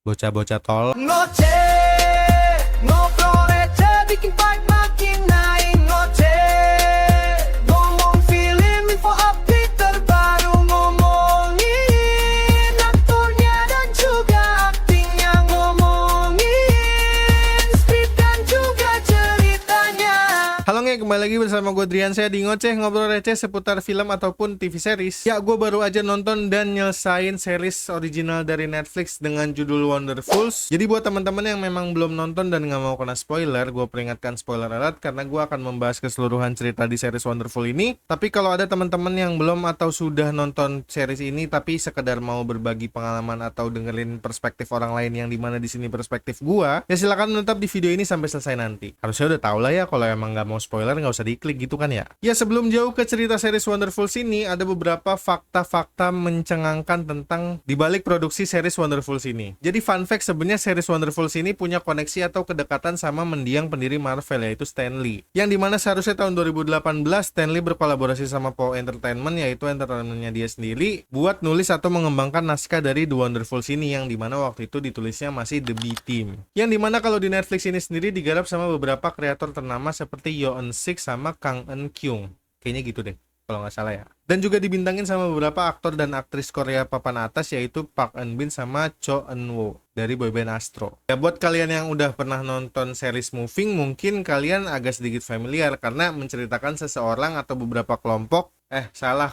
Bocah-bocah tol. Ngoceh, ngobrol receh, bikin vibe makin naik. Ngoceh, ngomong film, info update terbaru. Ngomongin aktornya dan juga aktingnya. Ngomongin skrip dan juga ceritanya. Halo nge, kembali lagi bersama gue Drian. Saya di Ngoceh, ngobrol receh seputar film ataupun TV series. Ya, gue baru aja nonton dan nyelesain series original dari Netflix dengan judul Wonderfuls. Jadi buat teman-teman yang memang belum nonton dan nggak mau kena spoiler, gue peringatkan spoiler alert karena gue akan membahas keseluruhan cerita di series Wonderful ini. Tapi kalau ada teman-teman yang belum atau sudah nonton series ini tapi sekedar mau berbagi pengalaman atau dengerin perspektif orang lain yang dimana di sini perspektif gue, ya silakan menetap di video ini sampai selesai nanti. Harusnya udah tau lah ya, kalau emang nggak mau spoiler nggak usah diklik gitu kan ya. Ya, sebelum jauh ke cerita series Wonderfuls ini, ada beberapa fakta-fakta mencengangkan tentang dibalik produksi series Wonderfuls ini. Jadi fun fact, sebenarnya series Wonderfuls ini punya koneksi atau kedekatan sama mendiang pendiri Marvel, yaitu Stan Lee. Yang dimana seharusnya tahun 2018 Stan Lee berkolaborasi sama Pow Entertainment, yaitu entertainmentnya dia sendiri, buat nulis atau mengembangkan naskah dari The Wonderfuls ini, yang dimana waktu itu ditulisnya masih The B-Team. Yang dimana kalau di Netflix ini sendiri digarap sama beberapa kreator ternama seperti Yo Eun-sik sama Kang Eun-kyung. Kayaknya gitu deh, kalau nggak salah ya. Dan juga dibintangin sama beberapa aktor dan aktris Korea papan atas, yaitu Park Eun-bin sama Cho Eun-woo dari boyband Astro. Ya, buat kalian yang udah pernah nonton series Moving, mungkin kalian agak sedikit familiar karena menceritakan seseorang atau beberapa kelompok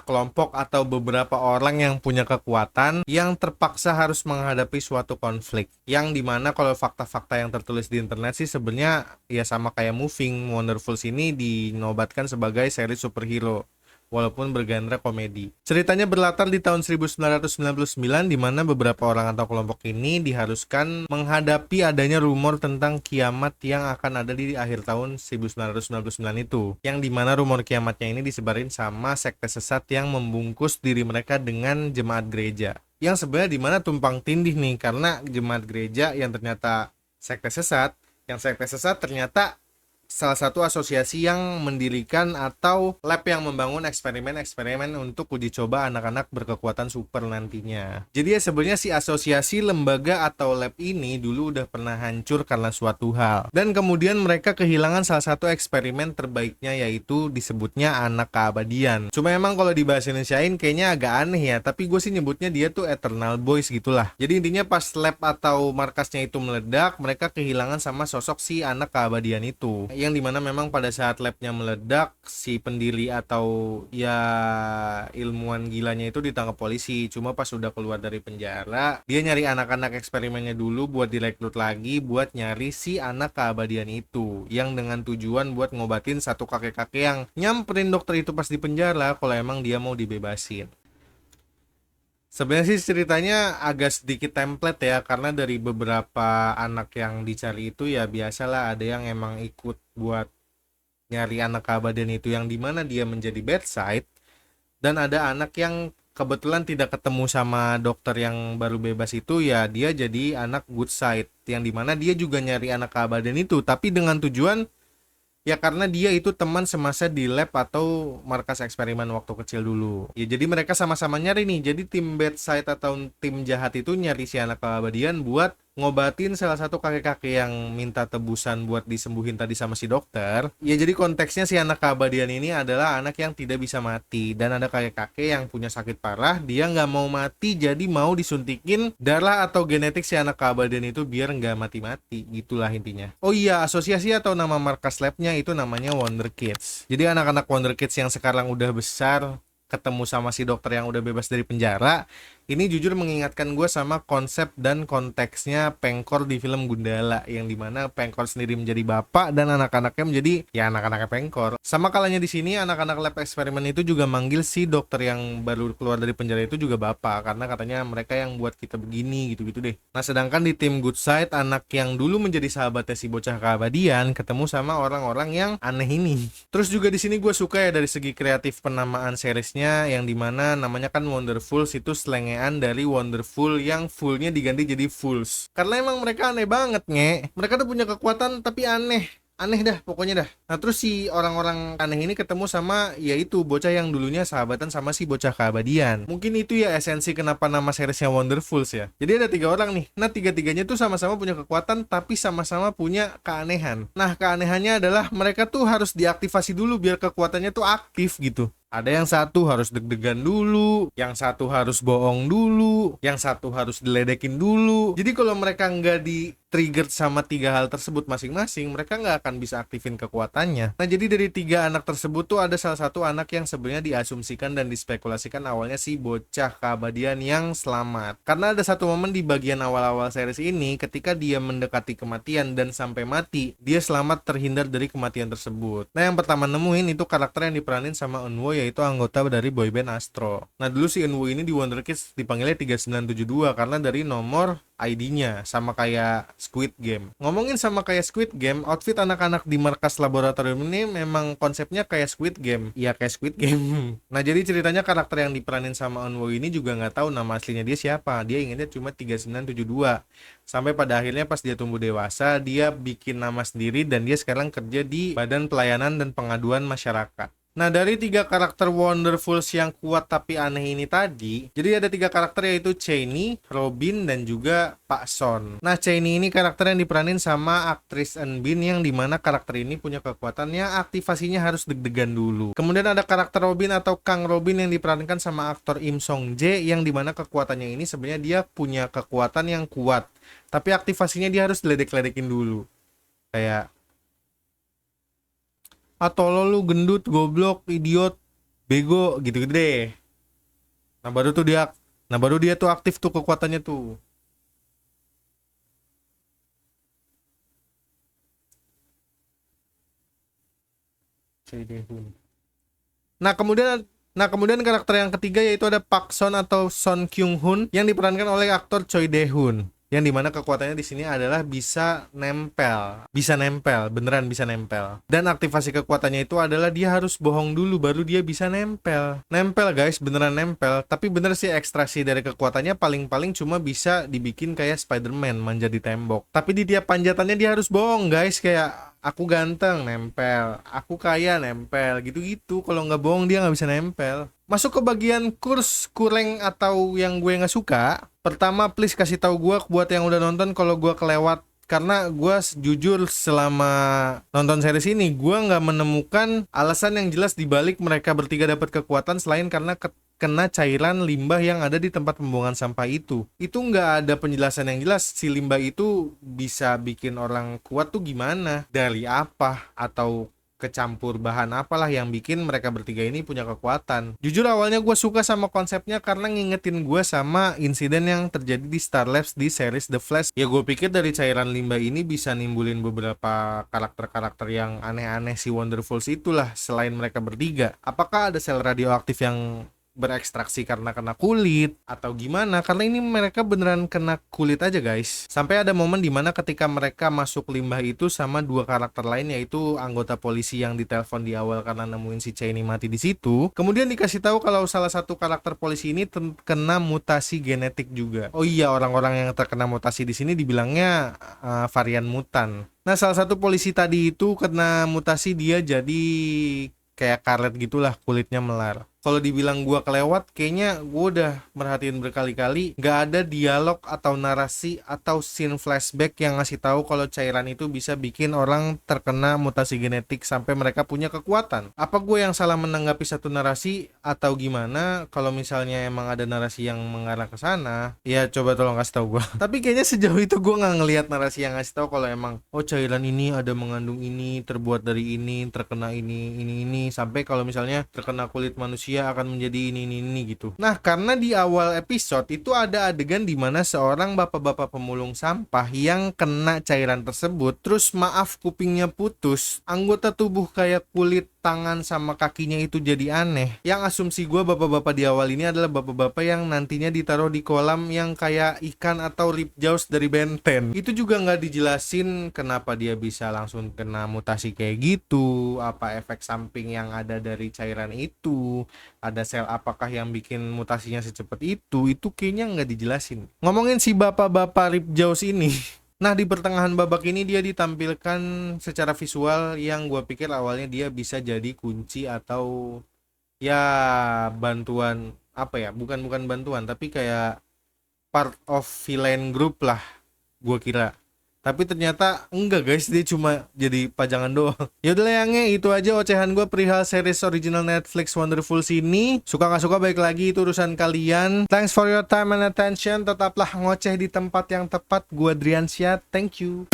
kelompok atau beberapa orang yang punya kekuatan yang terpaksa harus menghadapi suatu konflik, yang dimana kalau fakta-fakta yang tertulis di internet sih sebenarnya ya sama kayak Moving. Wonderfuls ini dinobatkan sebagai seri superhero walaupun bergenre komedi. Ceritanya berlatar di tahun 1999, di mana beberapa orang atau kelompok ini diharuskan menghadapi adanya rumor tentang kiamat yang akan ada di akhir tahun 1999 itu. Yang dimana rumor kiamatnya ini disebarin sama sekte sesat yang membungkus diri mereka dengan jemaat gereja. Yang sebenarnya dimana tumpang tindih nih, karena jemaat gereja yang ternyata sekte sesat, ternyata salah satu asosiasi yang mendirikan atau lab yang membangun eksperimen-eksperimen untuk uji coba anak-anak berkekuatan super nantinya. Jadi ya sebenarnya si asosiasi lembaga atau lab ini dulu udah pernah hancur karena suatu hal. Dan kemudian mereka kehilangan salah satu eksperimen terbaiknya, yaitu disebutnya anak keabadian. Cuma emang kalau dibahas Indonesiain kayaknya agak aneh ya, tapi gue sih nyebutnya dia tuh Eternal Boys gitulah. Jadi intinya pas lab atau markasnya itu meledak, mereka kehilangan sama sosok si anak keabadian itu. Yang dimana memang pada saat labnya meledak, si pendiri atau ya ilmuwan gilanya itu ditangkap polisi. Cuma pas sudah keluar dari penjara, dia nyari anak-anak eksperimennya dulu buat direkrut lagi buat nyari si anak keabadian itu, yang dengan tujuan buat ngobatin satu kakek-kakek yang nyamperin dokter itu pas di penjara kalau emang dia mau dibebasin. Sebenarnya sih ceritanya agak sedikit template ya, karena dari beberapa anak yang dicari itu ya biasalah ada yang emang ikut buat nyari anak keabadian itu, yang dimana dia menjadi bedside, dan ada anak yang kebetulan tidak ketemu sama dokter yang baru bebas itu, ya dia jadi anak good side, yang dimana dia juga nyari anak keabadian itu tapi dengan tujuan ya karena dia itu teman semasa di lab atau markas eksperimen waktu kecil dulu. Ya jadi mereka sama-sama nyari nih. Jadi tim bedside atau tim jahat itu nyari si anak keabadian buat ngobatin salah satu kakek-kakek yang minta tebusan buat disembuhin tadi sama si dokter. Ya jadi konteksnya si anak keabadian ini adalah anak yang tidak bisa mati, dan ada kakek-kakek yang punya sakit parah, dia nggak mau mati jadi mau disuntikin darah atau genetik si anak keabadian itu biar nggak mati-mati. Gitulah intinya. Oh iya, asosiasi atau nama markas labnya itu namanya Wonder Kids. Jadi anak-anak Wonder Kids yang sekarang udah besar ketemu sama si dokter yang udah bebas dari penjara, ini jujur mengingatkan gue sama konsep dan konteksnya Pengkor di film Gundala, yang dimana Pengkor sendiri menjadi bapak dan anak-anaknya menjadi ya anak-anaknya Pengkor. Sama kalanya di sini anak-anak lab eksperimen itu juga manggil si dokter yang baru keluar dari penjara itu juga bapak, karena katanya mereka yang buat kita begini gitu-gitu deh. Nah, sedangkan di tim Good Side, anak yang dulu menjadi sahabatnya si bocah keabadian ketemu sama orang-orang yang aneh ini. Terus juga di sini gue suka ya dari segi kreatif penamaan seriesnya, yang dimana namanya kan Wonderfuls, itu slang dari wonderful yang fullnya diganti jadi fools, karena emang mereka aneh banget mereka tuh punya kekuatan tapi aneh. Aneh dah pokoknya dah. Nah terus si orang-orang aneh ini ketemu sama yaitu bocah yang dulunya sahabatan sama si bocah keabadian. Mungkin itu ya esensi kenapa nama seriesnya Wonderfuls ya. Jadi ada 3 orang nih. Nah tiga-tiganya tuh sama-sama punya kekuatan tapi sama-sama punya keanehan. Nah keanehannya adalah mereka tuh harus diaktifasi dulu biar kekuatannya tuh aktif gitu. Ada yang satu harus deg-degan dulu, yang satu harus bohong dulu, yang satu harus diledekin dulu. Jadi kalau mereka nggak di-trigger sama 3 hal tersebut masing-masing, mereka nggak akan bisa aktifin kekuatannya. Nah jadi dari 3 anak tersebut tuh ada salah satu anak yang sebenarnya diasumsikan dan dispekulasikan awalnya si bocah keabadian yang selamat. Karena ada satu momen di bagian awal-awal series ini ketika dia mendekati kematian dan sampai mati, dia selamat terhindar dari kematian tersebut. Nah yang pertama nemuin itu karakter yang diperanin sama Eunwoo yaitu anggota dari boyband Astro. Nah dulu si Eunwoo ini di Wonder Kids dipanggilnya 3972 karena dari nomor ID-nya sama kayak Squid Game. Ngomongin sama kayak Squid Game, outfit anak-anak di markas laboratorium ini memang konsepnya kayak Squid Game. Iya kayak Squid Game. Nah jadi ceritanya karakter yang diperanin sama Eunwoo ini juga nggak tahu nama aslinya dia siapa. Dia ingatnya cuma 3972. Sampai pada akhirnya pas dia tumbuh dewasa, dia bikin nama sendiri dan dia sekarang kerja di Badan Pelayanan dan Pengaduan Masyarakat. Nah dari 3 karakter Wonderfuls yang kuat tapi aneh ini tadi, jadi ada 3 karakter yaitu Chani, Robin, dan juga Pak Son. Nah Chani ini karakter yang diperanin sama aktris Eun Bin yang dimana karakter ini punya kekuatan yang aktivasinya harus deg-degan dulu. Kemudian ada karakter Robin atau Kang Robin yang diperankan sama aktor Im Song Jae yang dimana kekuatannya ini sebenarnya dia punya kekuatan yang kuat, tapi aktivasinya dia harus ledek-ledekin dulu. Kayak tolol lu gendut, goblok, idiot, bego gitu-gitu deh. Nah baru dia tuh aktif tuh kekuatannya tuh. Nah kemudian karakter yang ketiga yaitu ada Pak Son atau Son Kyung Hoon yang diperankan oleh aktor Choi Dae Hoon. Yang dimana kekuatannya di sini adalah bisa nempel, beneran bisa nempel. Dan aktivasi kekuatannya itu adalah dia harus bohong dulu baru dia bisa nempel. Nempel guys, beneran nempel. Tapi bener sih ekstraksi dari kekuatannya paling-paling cuma bisa dibikin kayak Spider-Man manja di tembok. Tapi di tiap panjatannya dia harus bohong guys, kayak aku ganteng nempel, aku kaya nempel, gitu-gitu. Kalau nggak bohong dia nggak bisa nempel. Masuk ke bagian kurs kurang atau yang gue nggak suka. Pertama, please kasih tahu gue buat yang udah nonton kalau gue kelewat. Karena gue jujur selama nonton series ini gue nggak menemukan alasan yang jelas dibalik mereka bertiga dapat kekuatan selain karena kena cairan limbah yang ada di tempat pembuangan sampah itu. Itu nggak ada penjelasan yang jelas si limbah itu bisa bikin orang kuat tuh gimana, dari apa, atau kecampur bahan apalah yang bikin mereka bertiga ini punya kekuatan. Jujur awalnya gue suka sama konsepnya karena ngingetin gue sama insiden yang terjadi di Star Labs di series The Flash. Ya gue pikir dari cairan limbah ini bisa nimbulin beberapa karakter-karakter yang aneh-aneh si Wonderfuls itulah selain mereka bertiga. Apakah ada sel radioaktif yang berekstraksi karena kena kulit atau gimana, karena ini mereka beneran kena kulit aja guys. Sampai ada momen dimana ketika mereka masuk limbah itu sama 2 karakter lain yaitu anggota polisi yang ditelepon di awal karena nemuin si Chani mati di situ. Kemudian dikasih tahu kalau salah satu karakter polisi ini kena mutasi genetik juga. Oh iya, orang-orang yang terkena mutasi di sini dibilangnya varian mutan. Nah salah satu polisi tadi itu kena mutasi, dia jadi kayak karet gitulah, kulitnya melar. Kalau dibilang gua kelewat, kayaknya gua udah merhatiin berkali-kali nggak ada dialog atau narasi atau scene flashback yang ngasih tahu kalau cairan itu bisa bikin orang terkena mutasi genetik sampai mereka punya kekuatan. Apa gue yang salah menanggapi satu narasi atau gimana? Kalau misalnya emang ada narasi yang mengarah ke sana, ya coba tolong kasih tahu gua. Tapi kayaknya sejauh itu gua nggak ngelihat narasi yang ngasih tahu kalau emang cairan ini ada mengandung ini, terbuat dari ini, terkena ini sampai kalau misalnya terkena kulit manusia akan menjadi ini gitu. Nah, karena di awal episode itu ada adegan di mana seorang bapak-bapak pemulung sampah yang kena cairan tersebut, terus maaf kupingnya putus, anggota tubuh kayak kulit, tangan sama kakinya itu jadi aneh. Yang asumsi gue bapak-bapak di awal ini adalah bapak-bapak yang nantinya ditaruh di kolam yang kayak ikan atau Ripjaws dari Ben 10. Itu juga nggak dijelasin kenapa dia bisa langsung kena mutasi kayak gitu, apa efek samping yang ada dari cairan itu, ada sel apakah yang bikin mutasinya secepat itu kayaknya nggak dijelasin. Ngomongin si bapak-bapak Ripjaws ini Nah, di pertengahan babak ini dia ditampilkan secara visual yang gua pikir awalnya dia bisa jadi kunci atau ya bantuan apa ya? Bukan bantuan, tapi kayak part of villain group lah gua kira. Tapi ternyata enggak guys, dia cuma jadi pajangan doang. Ya udah Yange, itu aja ocehan gue perihal series original Netflix Wonderful ini. Suka gak suka baik lagi itu urusan kalian. Thanks for your time and attention. Tetaplah ngoceh di tempat yang tepat. Gua Driansyah, thank you.